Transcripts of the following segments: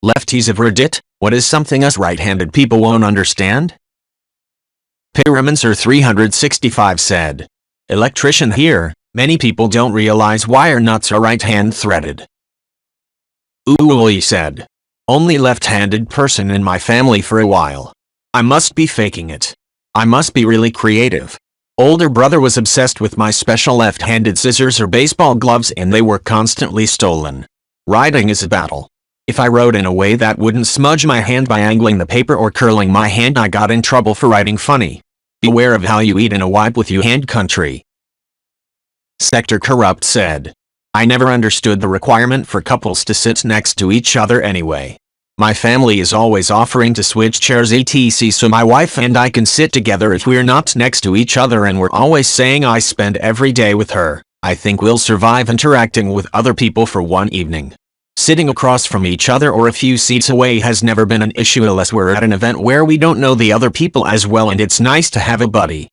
Lefties of Reddit, what is something us right-handed people won't understand? Pyramancer365 said. Electrician here, many people don't realize wire nuts are right-hand threaded. Ooey said. Only left-handed person in my family for a while. I must be faking it. I must be really creative. Older brother was obsessed with my special left-handed scissors or baseball gloves and they were constantly stolen. Writing is a battle. If I wrote in a way that wouldn't smudge my hand by angling the paper or curling my hand, I got in trouble for writing funny. Beware of how you eat in a wipe with you hand country. Sector Corrupt said. I never understood the requirement for couples to sit next to each other anyway. My family is always offering to switch chairs etc, so my wife and I can sit together if we're not next to each other, and we're always saying I spend every day with her. I think we'll survive interacting with other people for one evening. Sitting across from each other or a few seats away has never been an issue unless we're at an event where we don't know the other people as well and it's nice to have a buddy.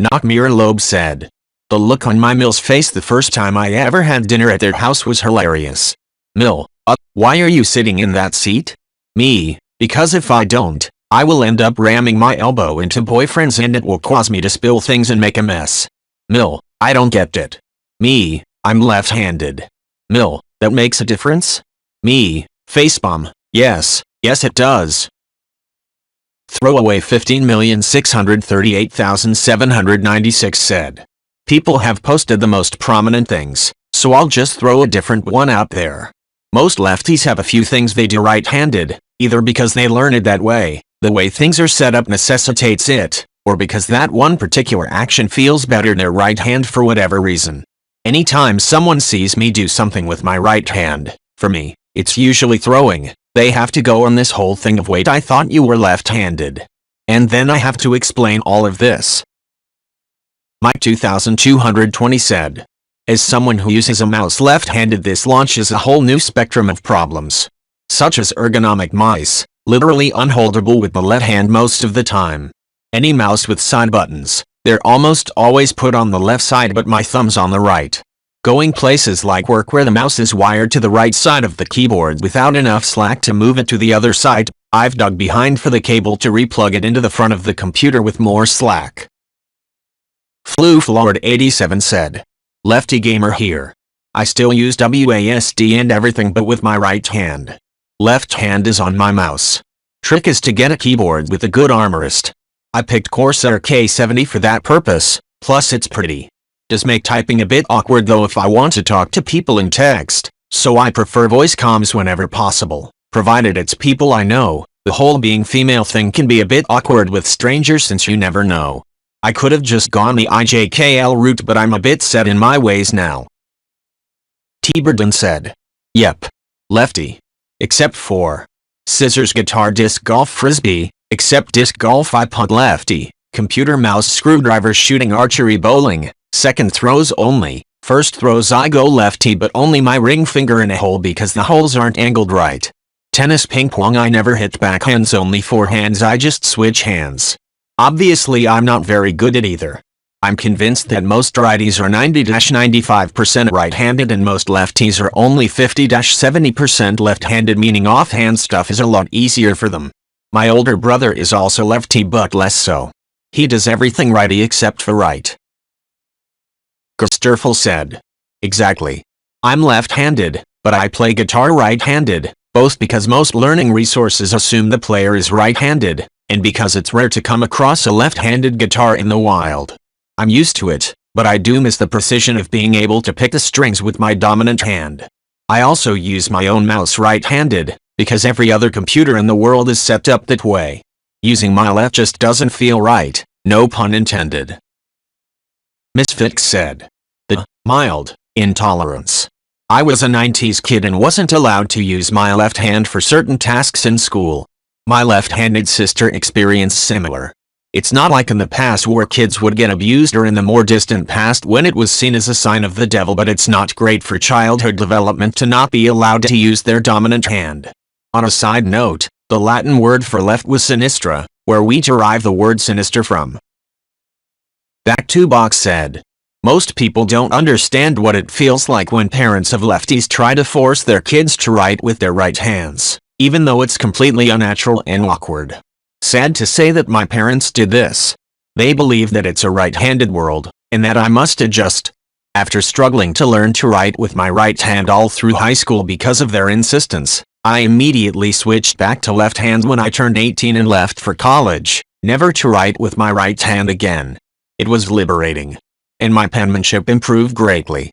Knockmere Loeb said. The look on my Mill's face the first time I ever had dinner at their house was hilarious. Mill, why are you sitting in that seat? Me, because if I don't, I will end up ramming my elbow into boyfriends and it will cause me to spill things and make a mess. Mill, I don't get it. Me, I'm left-handed. Mill, that makes a difference? Me, facepalm, yes it does. Throwaway 15,638,796 said. People have posted the most prominent things, so I'll just throw a different one out there. Most lefties have a few things they do right-handed, either because they learn it that way, the way things are set up necessitates it, or because that one particular action feels better in their right hand for whatever reason. Anytime someone sees me do something with my right hand, for me, it's usually throwing, they have to go on this whole thing of wait, I thought you were left-handed. And then I have to explain all of this. Mike 2220 said. As someone who uses a mouse left-handed, this launches a whole new spectrum of problems. Such as ergonomic mice, literally unholdable with the left hand most of the time. Any mouse with side buttons, they're almost always put on the left side but my thumb's on the right. Going places like work where the mouse is wired to the right side of the keyboard without enough slack to move it to the other side, I've dug behind for the cable to replug it into the front of the computer with more slack. FluFlord87 said. Lefty gamer here. I still use WASD and everything but with my right hand. Left hand is on my mouse. Trick is to get a keyboard with a good armorist. I picked Corsair K70 for that purpose, plus it's pretty. Does make typing a bit awkward though if I want to talk to people in text, so I prefer voice comms whenever possible, provided it's people I know. The whole being female thing can be a bit awkward with strangers since you never know. I could have just gone the IJKL route but I'm a bit set in my ways now. T-Burden said. Yep. Lefty. Except for scissors, guitar, disc golf, frisbee, except disc golf I punt lefty, computer, mouse, screwdriver, shooting, archery, bowling, second throws only, first throws I go lefty but only my ring finger in a hole because the holes aren't angled right. Tennis, ping pong I never hit backhands, only forehands I just switch hands. Obviously I'm not very good at either. I'm convinced that most righties are 90-95% right-handed and most lefties are only 50-70% left-handed, meaning offhand stuff is a lot easier for them. My older brother is also lefty but less so. He does everything righty except for right. Gersterfel said. Exactly. I'm left-handed, but I play guitar right-handed, both because most learning resources assume the player is right-handed, and because it's rare to come across a left-handed guitar in the wild. I'm used to it, but I do miss the precision of being able to pick the strings with my dominant hand. I also use my own mouse right-handed, because every other computer in the world is set up that way. Using my left just doesn't feel right, no pun intended. Misfix said. The mild intolerance. I was a 90s kid and wasn't allowed to use my left hand for certain tasks in school. My left-handed sister experienced similar. It's not like in the past where kids would get abused or in the more distant past when it was seen as a sign of the devil, but it's not great for childhood development to not be allowed to use their dominant hand. On a side note, the Latin word for left was sinistra, where we derive the word sinister from. Back2Box said. Most people don't understand what it feels like when parents of lefties try to force their kids to write with their right hands, even though it's completely unnatural and awkward. Sad to say that my parents did this. They believe that it's a right-handed world, and that I must adjust. After struggling to learn to write with my right hand all through high school because of their insistence, I immediately switched back to left hand when I turned 18 and left for college, never to write with my right hand again. It was liberating, and my penmanship improved greatly.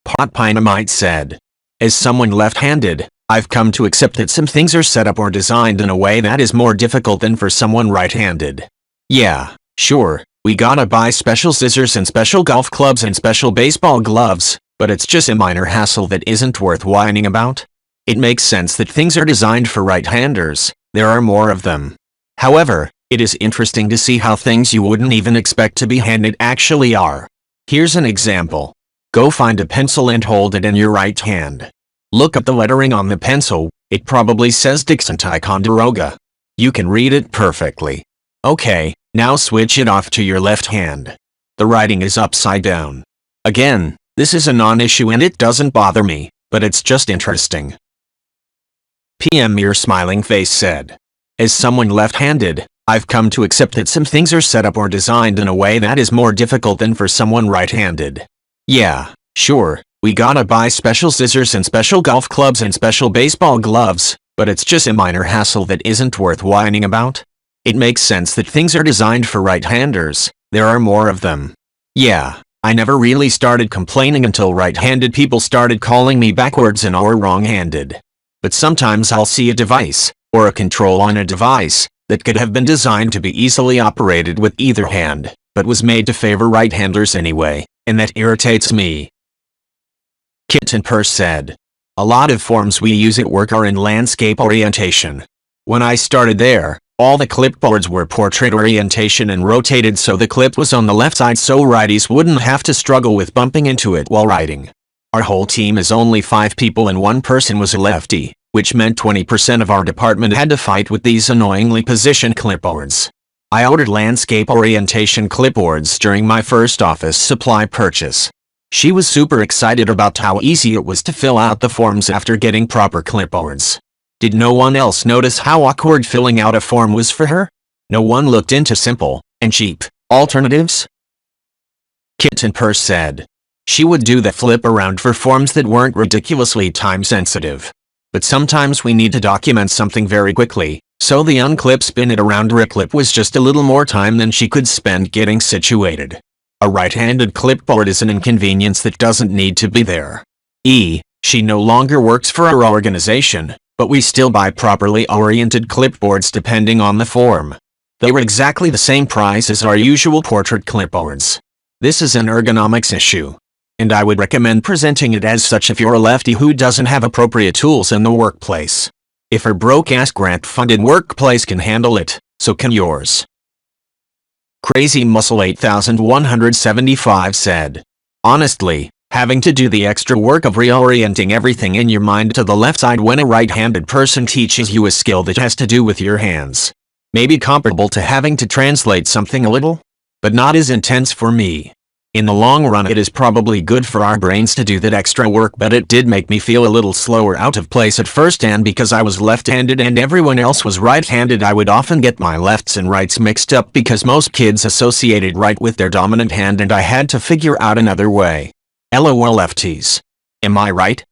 Pot Dynamite said, as someone left-handed, I've come to accept that some things are set up or designed in a way that is more difficult than for someone right-handed. Yeah, sure, we gotta buy special scissors and special golf clubs and special baseball gloves, but it's just a minor hassle that isn't worth whining about. It makes sense that things are designed for right-handers, there are more of them. However, it is interesting to see how things you wouldn't even expect to be handed actually are. Here's an example. Go find a pencil and hold it in your right hand. Look at the lettering on the pencil, it probably says Dixon Ticonderoga. You can read it perfectly. Okay, now switch it off to your left hand. The writing is upside down. Again, this is a non-issue and it doesn't bother me, but it's just interesting. PM Your Smiling Face said, as someone left-handed, I've come to accept that some things are set up or designed in a way that is more difficult than for someone right-handed. Yeah, sure, we gotta buy special scissors and special golf clubs and special baseball gloves, but it's just a minor hassle that isn't worth whining about. It makes sense that things are designed for right-handers, there are more of them. Yeah, I never really started complaining until right-handed people started calling me backwards and or wrong-handed. But sometimes I'll see a device, or a control on a device, that could have been designed to be easily operated with either hand, but was made to favor right-handers anyway, and that irritates me. Kitten Purse said, a lot of forms we use at work are in landscape orientation. When I started there, all the clipboards were portrait orientation and rotated so the clip was on the left side so righties wouldn't have to struggle with bumping into it while writing. Our whole team is only 5 people and one person was a lefty, which meant 20% of our department had to fight with these annoyingly positioned clipboards. I ordered landscape orientation clipboards during my first office supply purchase. She was super excited about how easy it was to fill out the forms after getting proper clipboards. Did no one else notice how awkward filling out a form was for her? No one looked into simple and cheap alternatives? Kitten Purse said, she would do the flip around for forms that weren't ridiculously time-sensitive. But sometimes we need to document something very quickly, so the unclip spin it around reclip was just a little more time than she could spend getting situated. A right-handed clipboard is an inconvenience that doesn't need to be there. She no longer works for our organization, but we still buy properly oriented clipboards depending on the form. They were exactly the same price as our usual portrait clipboards. This is an ergonomics issue, and I would recommend presenting it as such if you're a lefty who doesn't have appropriate tools in the workplace. If her broke-ass grant-funded workplace can handle it, so can yours. Crazy Muscle 8175 said, honestly, having to do the extra work of reorienting everything in your mind to the left side when a right-handed person teaches you a skill that has to do with your hands. Maybe comparable to having to translate something a little, but not as intense for me. In the long run it is probably good for our brains to do that extra work, but it did make me feel a little slower out of place at first, and because I was left-handed and everyone else was right-handed I would often get my lefts and rights mixed up because most kids associated right with their dominant hand and I had to figure out another way. LOL lefties. Am I right?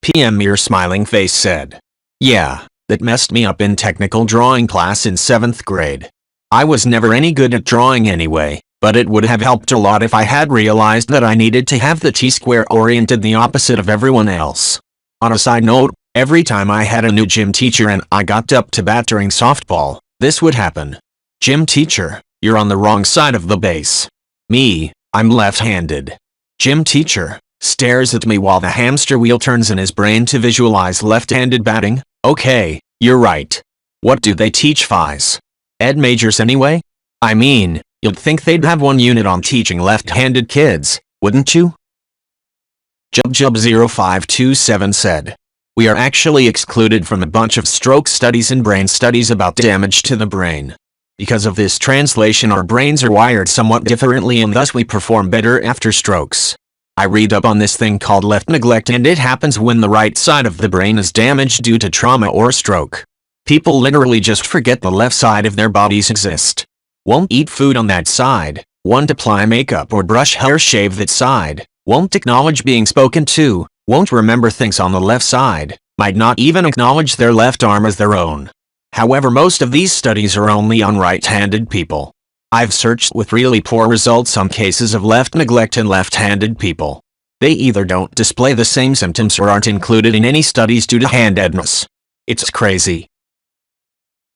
PM Your Smiling Face said, yeah, that messed me up in technical drawing class in 7th grade. I was never any good at drawing anyway, but it would have helped a lot if I had realized that I needed to have the T-square oriented the opposite of everyone else. On a side note, every time I had a new gym teacher and I got up to bat during softball, this would happen. Gym teacher, you're on the wrong side of the base. Me, I'm left-handed. Gym teacher stares at me while the hamster wheel turns in his brain to visualize left-handed batting. Okay, you're right. What do they teach phys ed majors anyway? I mean, you'd think they'd have one unit on teaching left-handed kids, wouldn't you? Jub0527 said, we are actually excluded from a bunch of stroke studies and brain studies about damage to the brain. Because of this translation, our brains are wired somewhat differently and thus we perform better after strokes. I read up on this thing called left neglect, and it happens when the right side of the brain is damaged due to trauma or stroke. People literally just forget the left side of their bodies exist. Won't eat food on that side, won't apply makeup or brush hair, shave that side, won't acknowledge being spoken to, won't remember things on the left side, might not even acknowledge their left arm as their own. However, most of these studies are only on right-handed people. I've searched with really poor results on cases of left neglect in left-handed people. They either don't display the same symptoms or aren't included in any studies due to handedness. It's crazy.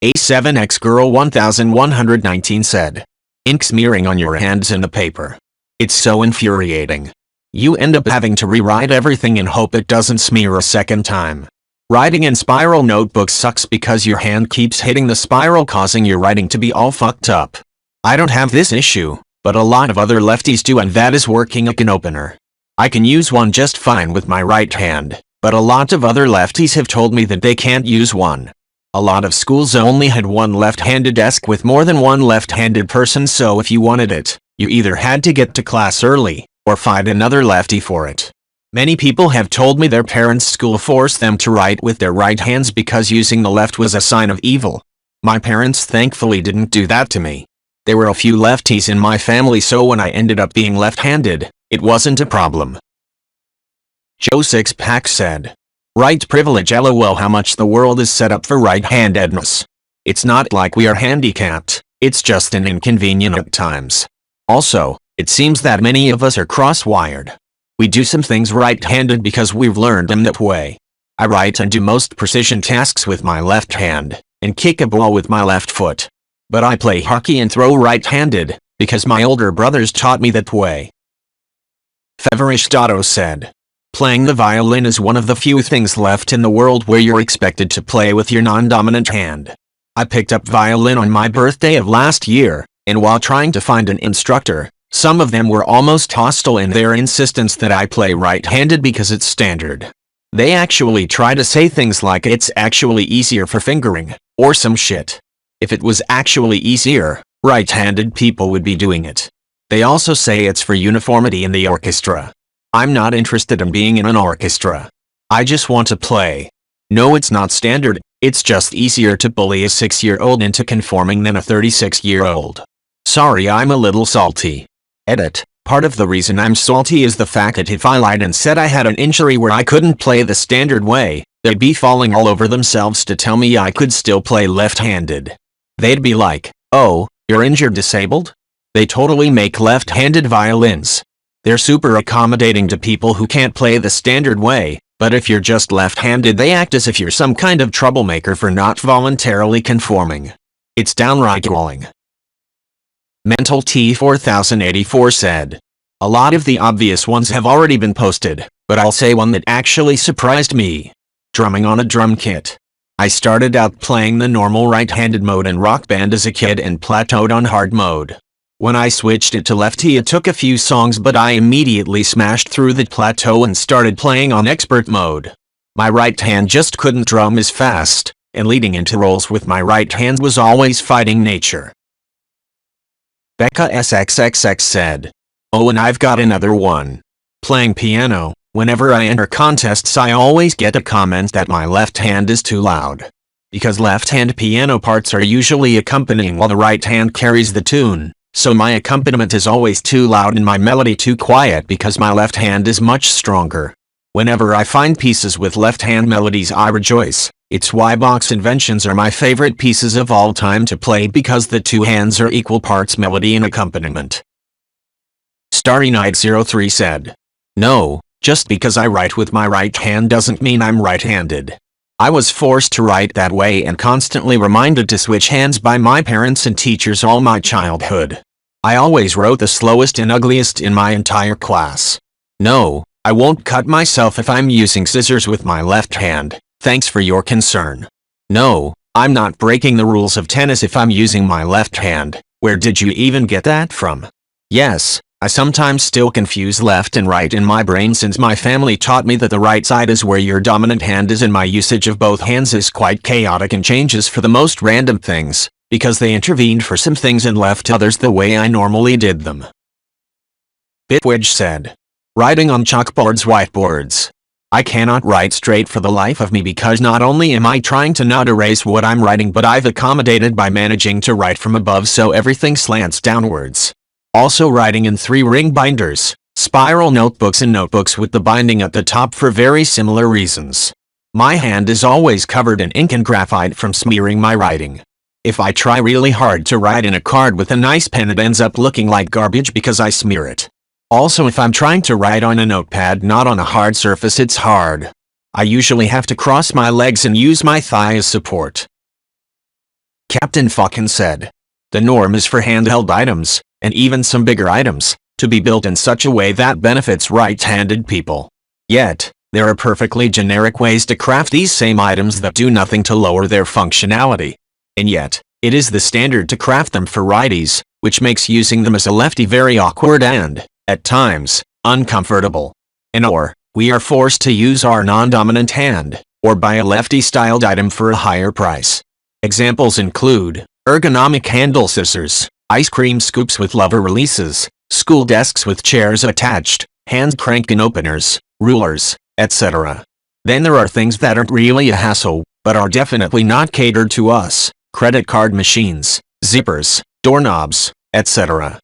A7X Girl 1119 said, "Ink smearing on your hands in the paper. It's so infuriating. You end up having to rewrite everything and hope it doesn't smear a second time. Writing in spiral notebooks sucks because your hand keeps hitting the spiral, causing your writing to be all fucked up. I don't have this issue, but a lot of other lefties do, and that is working a can opener. I can use one just fine with my right hand, but a lot of other lefties have told me that they can't use one. A lot of schools only had one left-handed desk with more than one left-handed person, so if you wanted it, you either had to get to class early, or find another lefty for it. Many people have told me their parents' school forced them to write with their right hands because using the left was a sign of evil. My parents thankfully didn't do that to me. There were a few lefties in my family, so when I ended up being left-handed, it wasn't a problem." Joe Sixpack said, "Right privilege, lol, how much the world is set up for right-handedness. It's not like we are handicapped, it's just an inconvenient at times. Also, it seems that many of us are cross-wired. We do some things right-handed because we've learned them that way. I write and do most precision tasks with my left hand, and kick a ball with my left foot. But I play hockey and throw right-handed, because my older brothers taught me that way." Feverish Dotto said, "Playing the violin is one of the few things left in the world where you're expected to play with your non-dominant hand. I picked up violin on my birthday of last year, and while trying to find an instructor, some of them were almost hostile in their insistence that I play right-handed because it's standard. They actually try to say things like it's actually easier for fingering, or some shit. If it was actually easier, right-handed people would be doing it. They also say it's for uniformity in the orchestra. I'm not interested in being in an orchestra. I just want to play. No, it's not standard, it's just easier to bully a 6-year-old into conforming than a 36-year-old. Sorry, I'm a little salty." Edit. Part of the reason I'm salty is the fact that if I lied and said I had an injury where I couldn't play the standard way, they'd be falling all over themselves to tell me I could still play left-handed. They'd be like, "Oh, you're injured, disabled?" They totally make left-handed violins. They're super accommodating to people who can't play the standard way, but if you're just left-handed they act as if you're some kind of troublemaker for not voluntarily conforming. It's downright galling. Mental T4084 said, "A lot of the obvious ones have already been posted, but I'll say one that actually surprised me. Drumming on a drum kit. I started out playing the normal right-handed mode in Rock Band as a kid and plateaued on hard mode. When I switched it to lefty it took a few songs, but I immediately smashed through the plateau and started playing on expert mode. My right hand just couldn't drum as fast, and leading into rolls with my right hand was always fighting nature." Becca SXXX said, "Oh, and I've got another one. Playing piano, whenever I enter contests I always get a comment that my left hand is too loud. Because left-hand piano parts are usually accompanying while the right hand carries the tune, so my accompaniment is always too loud and my melody too quiet because my left hand is much stronger. Whenever I find pieces with left-hand melodies I rejoice. It's why box inventions are my favorite pieces of all time to play, because the two hands are equal parts melody and accompaniment." Starry Night 03 said, "No, just because I write with my right hand doesn't mean I'm right-handed. I was forced to write that way and constantly reminded to switch hands by my parents and teachers all my childhood. I always wrote the slowest and ugliest in my entire class. No, I won't cut myself if I'm using scissors with my left hand. Thanks for your concern. No, I'm not breaking the rules of tennis if I'm using my left hand. Where did you even get that from?" Yes, I sometimes still confuse left and right in my brain since my family taught me that the right side is where your dominant hand is, and my usage of both hands is quite chaotic and changes for the most random things, because they intervened for some things and left others the way I normally did them. Bitwidge said, writing on chalkboards, whiteboards. I cannot write straight for the life of me because not only am I trying to not erase what I'm writing, but I've accommodated by managing to write from above so everything slants downwards. Also writing in 3-ring binders, spiral notebooks and notebooks with the binding at the top for very similar reasons. My hand is always covered in ink and graphite from smearing my writing. If I try really hard to write in a card with a nice pen, it ends up looking like garbage because I smear it. Also, if I'm trying to write on a notepad not on a hard surface, it's hard. I usually have to cross my legs and use my thigh as support. Captain fucking said, the norm is for handheld items, and even some bigger items, to be built in such a way that benefits right-handed people. Yet, there are perfectly generic ways to craft these same items that do nothing to lower their functionality. And yet, it is the standard to craft them for righties, which makes using them as a lefty very awkward and, at times, uncomfortable. And/or, we are forced to use our non-dominant hand, or buy a lefty-styled item for a higher price. Examples include ergonomic handle scissors, ice cream scoops with lever releases, school desks with chairs attached, hand crank-in openers, rulers, etc. Then there are things that aren't really a hassle, but are definitely not catered to us: credit card machines, zippers, doorknobs, etc.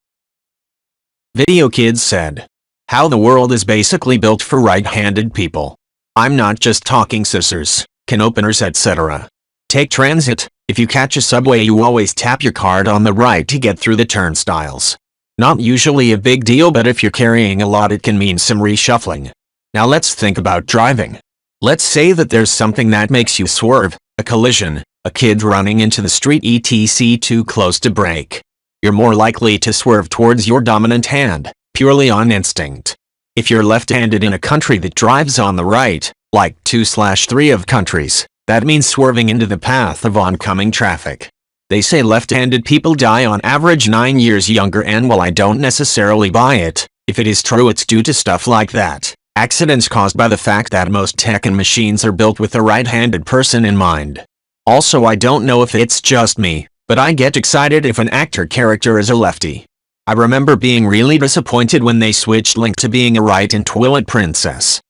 Video Kids said, how the world is basically built for right-handed people. I'm not just talking scissors, can openers, etc. Take transit. If you catch a subway, you always tap your card on the right to get through the turnstiles. Not usually a big deal, but if you're carrying a lot, it can mean some reshuffling. Now let's think about driving. Let's say that there's something that makes you swerve, a collision, a kid running into the street, etc. too close to brake. You're more likely to swerve towards your dominant hand, purely on instinct. If you're left-handed in a country that drives on the right, like 2/3 of countries, that means swerving into the path of oncoming traffic. They say left-handed people die on average 9 years younger, and while I don't necessarily buy it, if it is true, it's due to stuff like that. Accidents caused by the fact that most tech and machines are built with a right-handed person in mind. Also, I don't know if it's just me, but I get excited if an actor character is a lefty. I remember being really disappointed when they switched Link to being a right in Twilight Princess.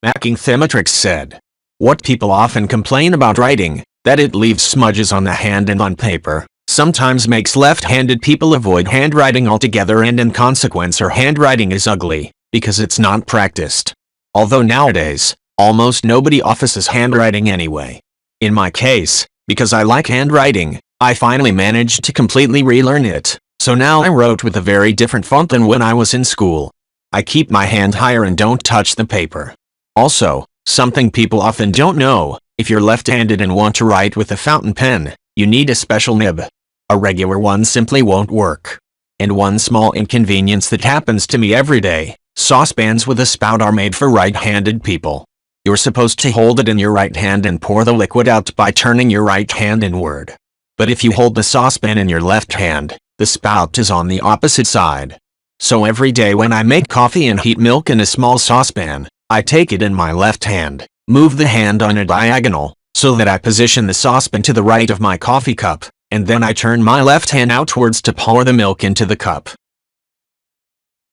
Macking Thematrix said, what people often complain about writing, that it leaves smudges on the hand and on paper, sometimes makes left-handed people avoid handwriting altogether, and in consequence our handwriting is ugly, because it's not practiced. Although nowadays, almost nobody offices handwriting anyway. In my case, because I like handwriting, I finally managed to completely relearn it, so now I wrote with a very different font than when I was in school. I keep my hand higher and don't touch the paper. Also, something people often don't know, if you're left-handed and want to write with a fountain pen, you need a special nib. A regular one simply won't work. And one small inconvenience that happens to me every day, saucepans with a spout are made for right-handed people. You're supposed to hold it in your right hand and pour the liquid out by turning your right hand inward. But if you hold the saucepan in your left hand, the spout is on the opposite side. So every day when I make coffee and heat milk in a small saucepan, I take it in my left hand, move the hand on a diagonal, so that I position the saucepan to the right of my coffee cup, and then I turn my left hand outwards to pour the milk into the cup.